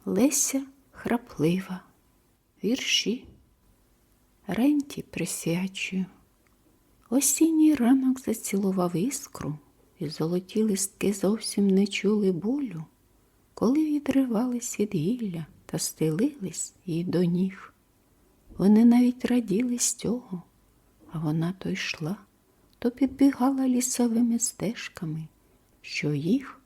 Леся храплива. Вірші ренті присвячую. Осінній ранок зацілував іскру, і золоті листки зовсім не чули болю, коли відривались від гілля та стелились їй до ніг. Вони навіть раділи з цього, а вона то йшла, то підбігала лісовими стежками, що їх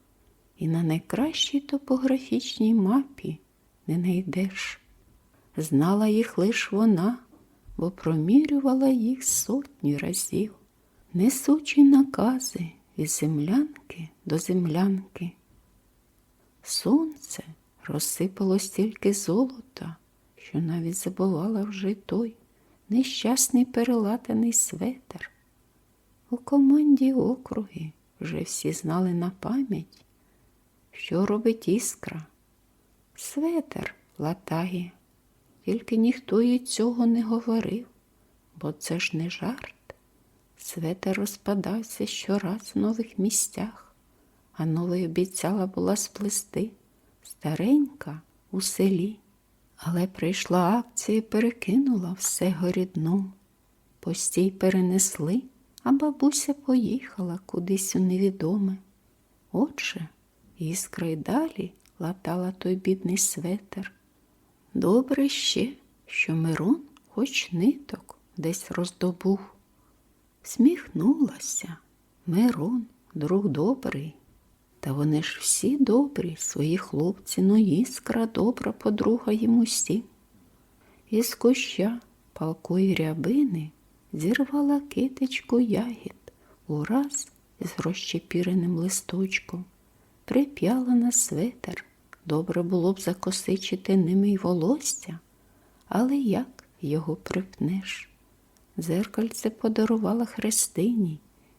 і на найкращій топографічній мапі не найдеш. Знала їх лиш вона, бо промірювала їх сотні разів, несучи накази від землянки до землянки. Сонце розсипало стільки золота, що навіть забувала вже той нещасний перелатаний светр. У команді округи вже всі знали на пам'ять, що робить іскра. Светр латає, тільки ніхто їй цього не говорив, бо це ж не жарт. Светр розпадався щораз в нових місцях, а новий обіцяла була сплести старенька у селі. Але прийшла акція і перекинула все горі дном. Постій перенесли, а бабуся поїхала кудись у невідоме. Отже, іскра й далі латала той бідний светр. Добре ще, що Мирон хоч ниток десь роздобув. Сміхнулася. Мирон, друг добрий. Та вони ж всі добрі, свої хлопці, но іскра добра подруга їм усім. Із куща палкої рябини зірвала китичку ягід ураз із розчепіреним листочком. Прип'яла на светр, добре було б закосичити ними й волосся, але як його припнеш? Дзеркальце подарувала Христині,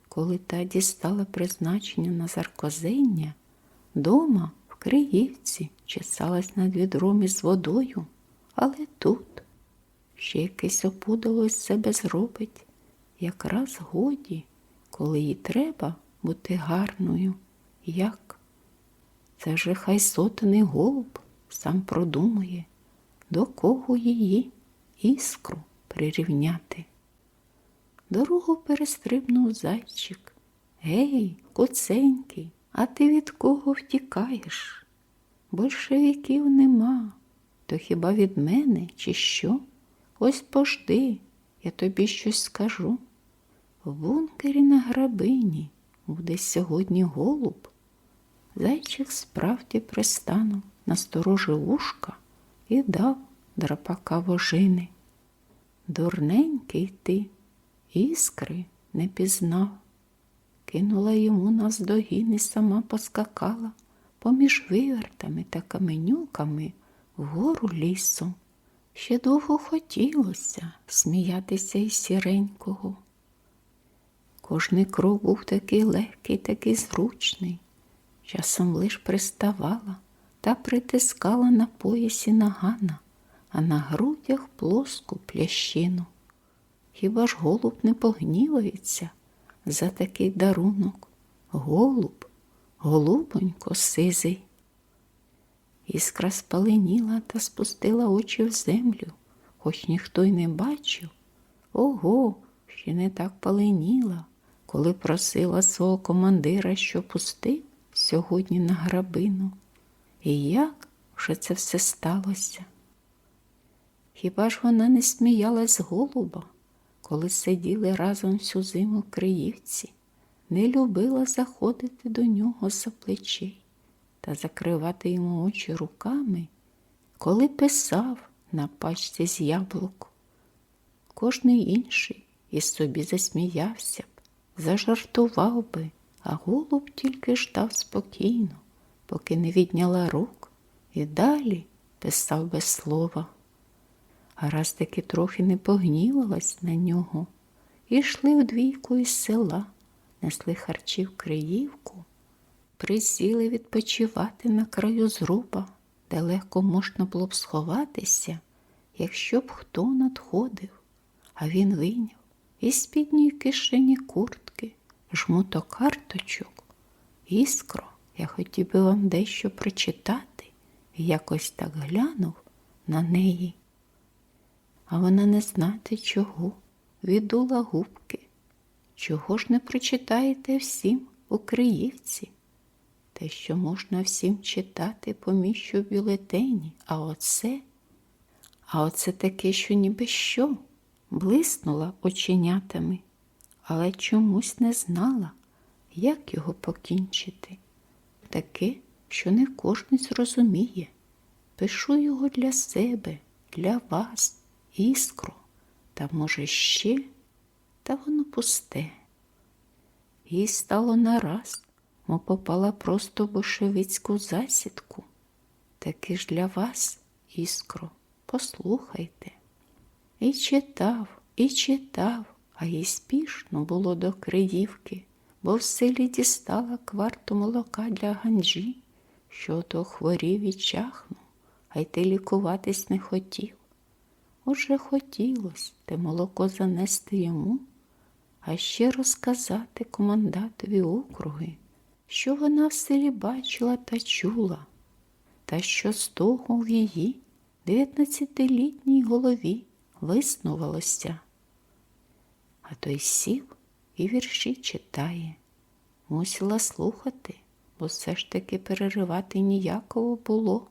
коли та дістала призначення на заркозення. Дома в Криївці чесалась над відром із водою, але тут ще якесь опудало з себе зробить, якраз годі, коли їй треба бути гарною. Як? Це же хай сотений голуб сам продумує, до кого її іскру прирівняти. Дорогу перестрибнув зайчик. Гей, куценький, а ти від кого втікаєш? Большевиків нема, то хіба від мене, чи що? Ось пожди, я тобі щось скажу. В бункері на грабині буде сьогодні голуб. Зайчик справді пристанув, насторожив вушка і дав драпака вожини. Дурненький ти, іскри не пізнав. Кинула йому наздогін і сама поскакала поміж вивертами та каменюками вгору лісу. Ще довго хотілося сміятися із сіренького. Кожний крок був такий легкий, такий зручний. Часом лиш приставала та притискала на поясі нагана, а на грудях плоску плящину. Хіба ж голуб не погнівається за такий дарунок? Голуб, голубонько сизий. Іскра спаленіла та спустила очі в землю, хоч ніхто й не бачив. Ого, ще не так паленіла, коли просила свого командира, що пустив сьогодні на грабину. І як вже це все сталося? Хіба ж вона не сміялась з голуба, коли сиділи разом всю зиму в Криївці, не любила заходити до нього за плечей та закривати йому очі руками, коли писав на пачці з яблук. Кожний інший із собі засміявся б, зажартував би, а голуб тільки ждав спокійно, поки не відняла рук, і далі писав без слова. А раз таки трохи не погнівалась на нього, і йшли вдвійку із села, несли харчі в Криївку, присіли відпочивати на краю зруба, де легко можна було б сховатися, якщо б хто надходив. А він вийняв із спідньої кишені куртки жмуток карточок. Іскро, я хотів би вам дещо прочитати, і якось так глянув на неї. А вона не знати чого, віддула губки. Чого ж не прочитаєте всім у Криївці? Те, що можна всім читати, поміщу в бюлетені, а оце таке, що ніби що, блиснула оченятами, але чомусь не знала, як його покінчити. Таке, що не кожен зрозуміє. Пишу його для себе, для вас, Іскро, та може ще, та воно пусте. Їй стало нараз, мов попала просто в большевицьку засідку. Таки ж для вас, Іскро, послухайте. І читав, а їй спішно було до Криївки, бо в селі дістала кварту молока для Ганджі, що то хворів і чахнув, а й те лікуватись не хотів. Отже, хотілось те молоко занести йому, а ще розказати комендантові округи, що вона в селі бачила та чула, та що з того в її 19-літній голові виснувалося. А той сів і вірші читає. Мусила слухати, бо все ж таки переривати ніякого було.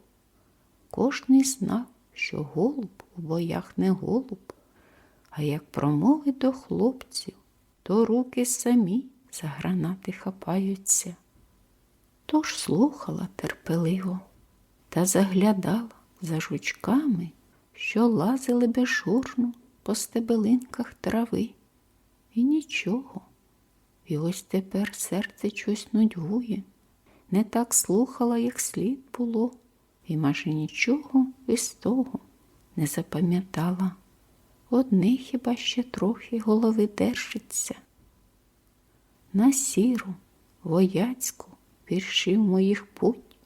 Кожний знав, що голуб у боях не голуб, а як промовить до хлопців, то руки самі за гранати хапаються. Тож слухала терпеливо та заглядала за жучками, що лазили безжурно по стебелинках трави. І нічого. І ось тепер серце чогось нудьгує. Не так слухала, як слід було, і майже нічого із того не запам'ятала. Одне хіба ще трохи голови держиться. На сіру, вояцьку віршів моїх путь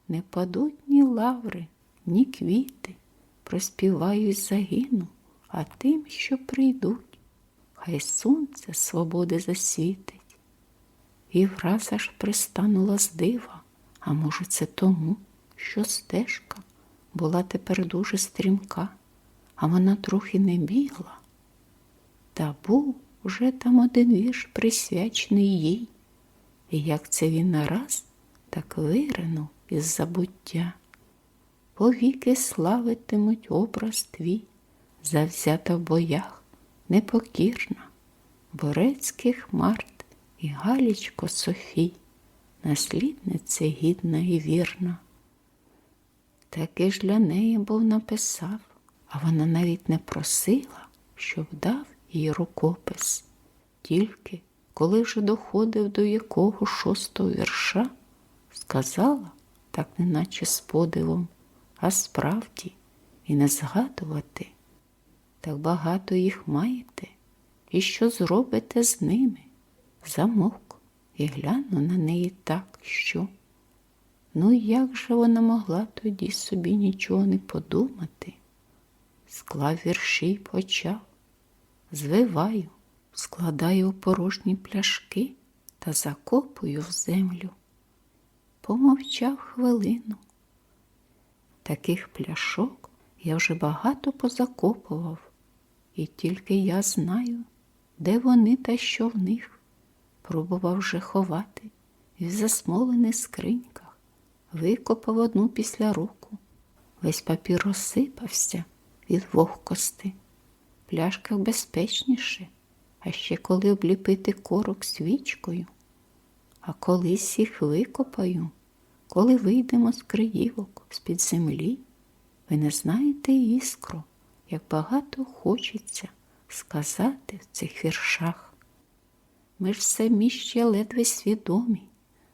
не падуть ні лаври, ні квіти. Проспіваю й загину, а тим, що прийдуть, хай сонце свободи засвітить. І враз аж пристанула з дива, а може це тому, що стежка була тепер дуже стрімка, а вона трохи не бігла. Та був уже там один вірш присвячений їй, і як це він нараз так виринув із забуття. Повіки славитимуть образ твій, завзята в боях, непокірна, Борецьких Март і Галічко Софій, наслідниця гідна і вірна. Таки ж для неї був написав, а вона навіть не просила, щоб дав їй рукопис. Тільки, коли вже доходив до якого 6-го вірша, сказала, так неначе з подивом, а справді і не згадувати. Так багато їх маєте, і що зробите з ними? Замовк і глянув на неї так, що... Ну, як же вона могла тоді собі нічого не подумати? Склав вірші й почав. Звиваю, складаю у порожні пляшки та закопую в землю. Помовчав хвилину. Таких пляшок я вже багато позакопував, і тільки я знаю, де вони та що в них. Пробував вже ховати і в засмолених скриньках. Викопав одну після року. Весь папір розсипався від вогкости. В пляшках безпечніше, а ще коли обліпити корок свічкою. А колись їх викопаю, коли вийдемо з Криївок, з-під землі. Ви не знаєте, Іскро, як багато хочеться сказати в цих віршах. Ми ж самі ще ледве свідомі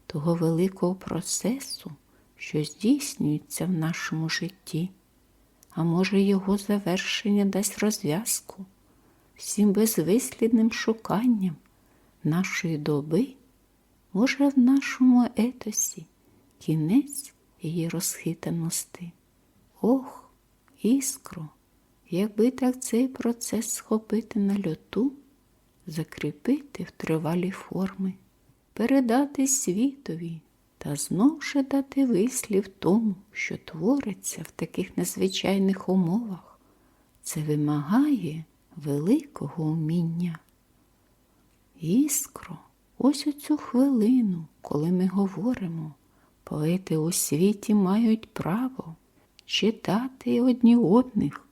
того великого процесу, що здійснюється в нашому житті. А може, його завершення дасть розв'язку всім безвислідним шуканням нашої доби? Може, в нашому етосі кінець її розхитаності? Ох, Іскро, якби так цей процес схопити на льоту, закріпити в тривалі форми, передати світові та знов же дати вислів тому, що твориться в таких незвичайних умовах. Це вимагає великого уміння. Іскро, ось у цю хвилину, коли ми говоримо, поети у світі мають право читати одні одних,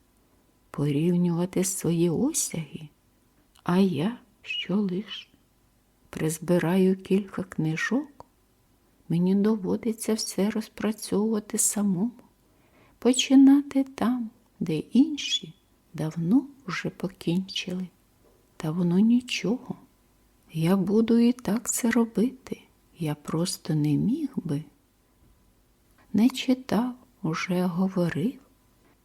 порівнювати свої осяги, а я що лиш призбираю кілька книжок, мені доводиться все розпрацьовувати самому, починати там, де інші давно вже покінчили. Та воно нічого. Я буду і так це робити. Я просто не міг би. Не читав, уже говорив.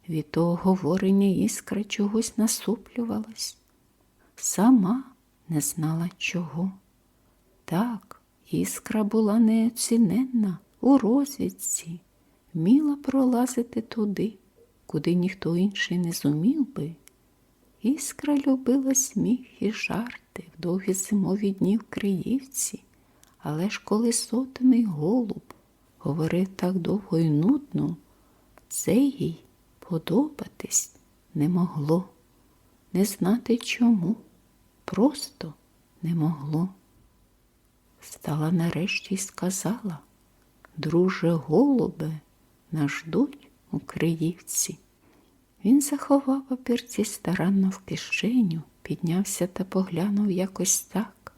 Від того говорення Іскра чогось насуплювалась. Сама не знала чого. Так, Іскра була неоціненна у розвідці, вміла пролазити туди, куди ніхто інший не зумів би. Іскра любила сміх і жарти в довгі зимові дні в Криївці, але ж коли сотений голуб говорив так довго і нудно, це їй подобатись не могло. Не знати чому, просто не могло. Стала нарешті й сказала: «Друже голубе, нас ждуть у Криївці». Він заховав папірці старанно в кишеню, піднявся та поглянув якось так.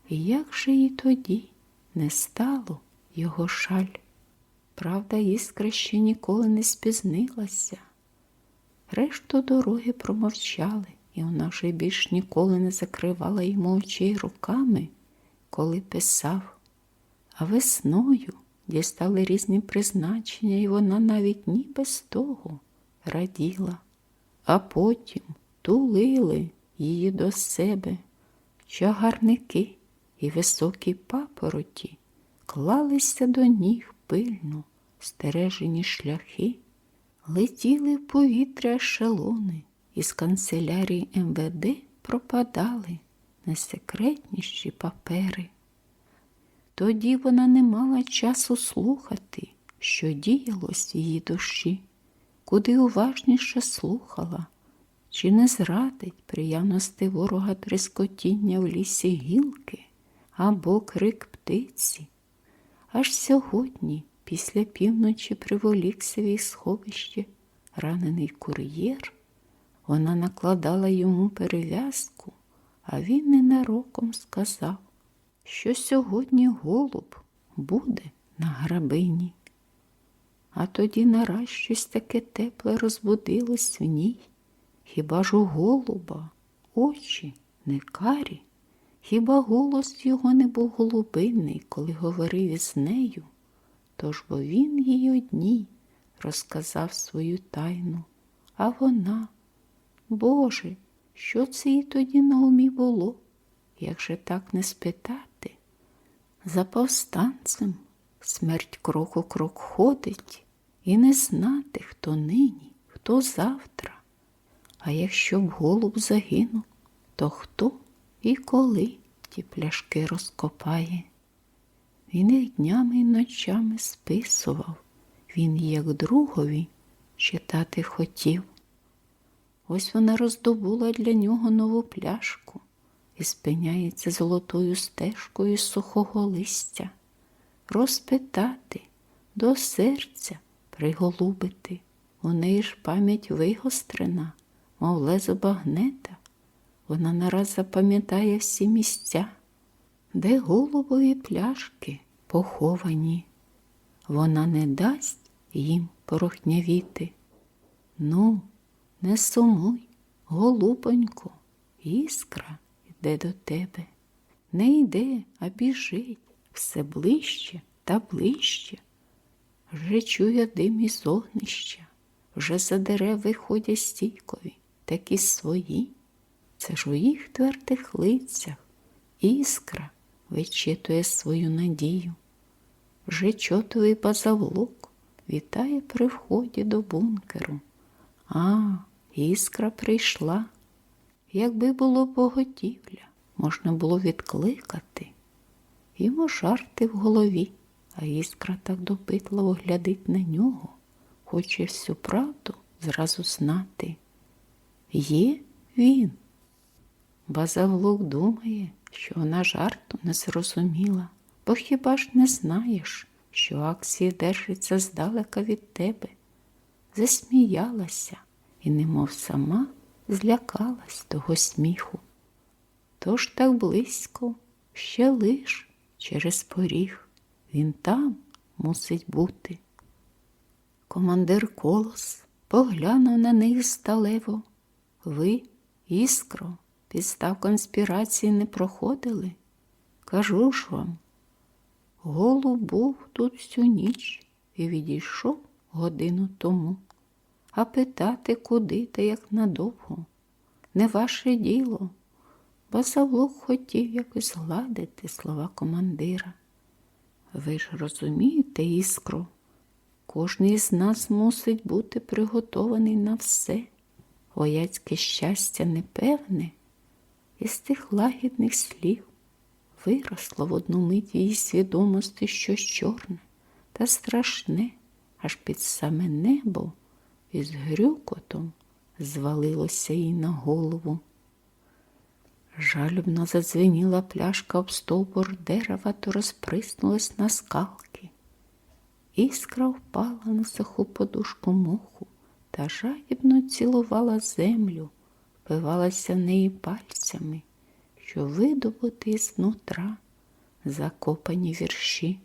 І як же і тоді не стало його шаль. Правда, Іскра ще ніколи не спізнилася. Решту дороги промовчали, і вона вже більш ніколи не закривала йому очей руками, коли писав. А весною дістали різні призначення, і вона навіть ні без того раділа. А потім тулили її до себе. Чагарники і високі папороті клалися до ніг пильно, стережені шляхи. Летіли в повітря ешелони, із канцелярії МВД пропадали найсекретніші папери. Тоді вона не мала часу слухати, що діялось в її душі, куди уважніше слухала, чи не зрадить приявності ворога тріскотіння в лісі гілки або крик птиці. Аж сьогодні, після півночі, приволікся в їх сховище ранений кур'єр. Вона накладала йому перев'язку, а він ненароком сказав, що сьогодні голуб буде на грабині. А тоді нараз щось таке тепле розбудилось в ній. Хіба ж у голуба очі не карі? Хіба голос його не був голубиний, коли говорив із нею? Тож бо він їй одній розказав свою тайну. А вона, Боже, що це їй тоді на умі було? Як же так не спитати? За повстанцем смерть крок у крок ходить, і не знати, хто нині, хто завтра. А якщо б голуб загинув, то хто і коли ті пляшки розкопає? Він їх днями і ночами списував, він як другові читати хотів. Ось вона роздобула для нього нову пляшку і спиняється золотою стежкою сухого листя. Розпитати, до серця приголубити, у неї ж пам'ять вигострена, мов лезо багнета. Вона нараз запам'ятає всі місця, де голубові пляшки поховані. Вона не дасть їм порохнявіти. Ну, не сумуй, голубонько, Іскра йде до тебе. Не йде, а біжить все ближче та ближче. Вже чує дим із огнища, вже за дерев виходять стійкові, такі свої. Це ж у їх твердих лицях Іскра вичитує свою надію. Вже чотовий базавлук вітає при вході до бункеру. А, Іскра прийшла. Якби було погодівля, можна було відкликати. Йому жарти в голові, а Іскра так допитливо глядить на нього, хоче всю правду зразу знати. Є він. Базавлук думає, що вона жарту не зрозуміла, бо хіба ж не знаєш, що акції держаться здалека від тебе? Засміялася і немов сама злякалась того сміху. Тож так близько, ще лиш через поріг, він там мусить бути. Командир Колос поглянув на них сталево. Ви, Іскро, підстав конспірації не проходили? Кажу ж вам, Голуб був тут всю ніч і відійшов годину тому. А питати, куди та як надовго, не ваше діло. Базавлук хотів якось гладити слова командира. Ви ж розумієте, Іскро, кожен із нас мусить бути приготований на все. Вояцьке щастя непевне. Із тих лагідних слів виросло в одну мить її свідомості щось чорне та страшне, аж під саме небо із грюкотом звалилося їй на голову. Жалібно задзвеніла пляшка об стовбур дерева, то розприснулась на скалки. Іскра впала на суху подушку моху та жадібно цілувала землю, впивалася в неї пальцями, що видобути знутра закопані вірші.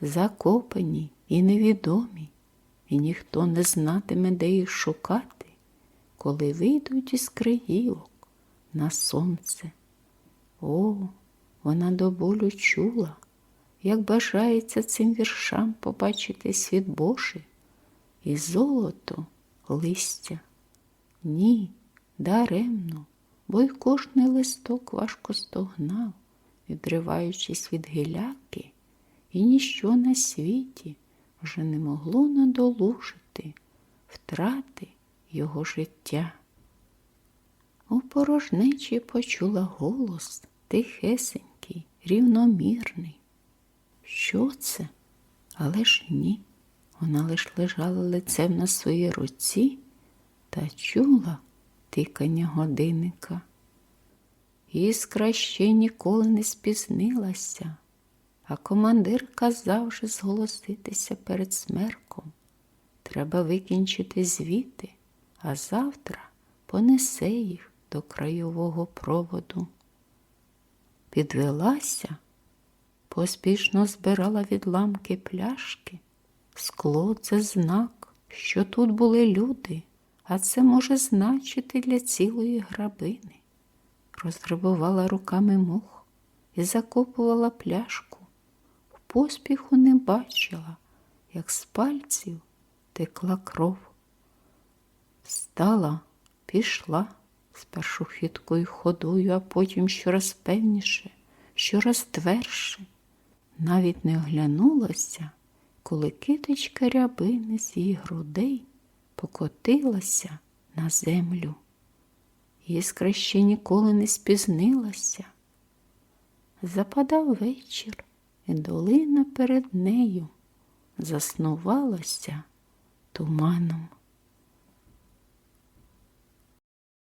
Закопані і невідомі, і ніхто не знатиме, де їх шукати, коли вийдуть із криївок на сонце. О, вона до болю чула, як бажається цим віршам побачити світ Божий і золото листя. Ні, даремно, бо й кожний листок важко стогнав, відриваючись від гіляки, і ніщо на світі вже не могло надолужити втрати його життя. У порожнечі почула голос тихесенький, рівномірний. Що це? Але ж ні. Вона лиш лежала лицем на своїй руці та чула тикання годинника. Іскра ще ніколи не спізнилася, а командир казав же зголоситися перед смерком. Треба викінчити звіти, а завтра понесе їх до краєвого проводу. Підвелася, поспішно збирала відламки пляшки. Скло – це знак, що тут були люди, а це може значити для цілої грабини. Розгребувала руками мох і закопувала пляшку. В поспіху не бачила, як з пальців текла кров. Встала, пішла, спершу хиткою ходою, а потім щораз певніше, щораз тверше. Навіть не оглянулася, коли киточка рябини з її грудей покотилася на землю. Іскра ще ніколи не спізнилася. Западав вечір, і долина перед нею заснувалася туманом.